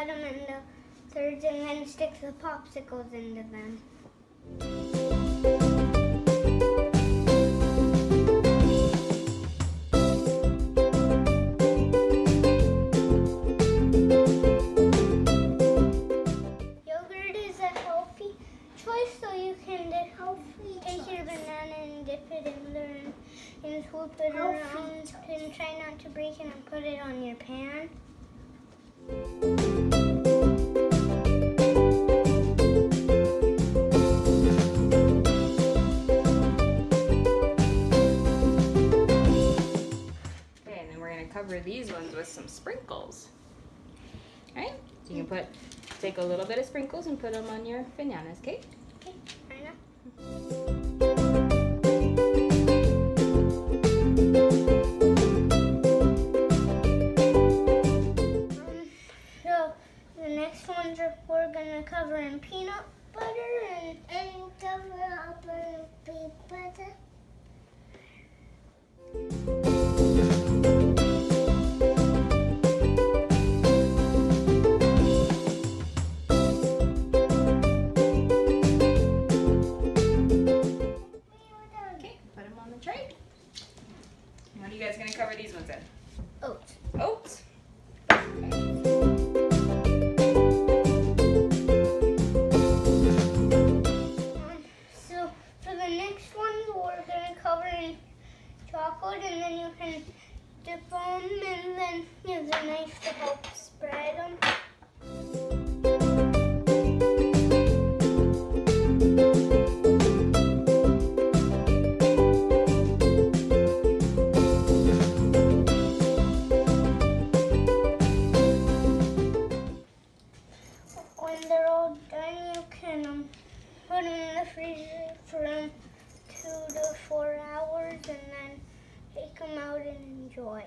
cut them into thirds and then stick the popsicles into them. Yogurt is a healthy choice, so you can take your banana and dip it in there and swoop it around and try not to break it and put it on your pan. Okay, and then we're going to cover these ones with some sprinkles. Alright, so you can take a little bit of sprinkles and put them on your bananas, okay? Okay, I know. So the next ones we're gonna cover in peanut butter and cover up in peanut butter. Okay, put them on the tray. What are you guys going to cover these ones in? Oats. Oats. So for the next one, we're gonna cover in chocolate, and then you can dip them, and then use a knife to help spread them. When they're all done, you can put them in the freezer for 2 to 4 hours and then take them out and enjoy.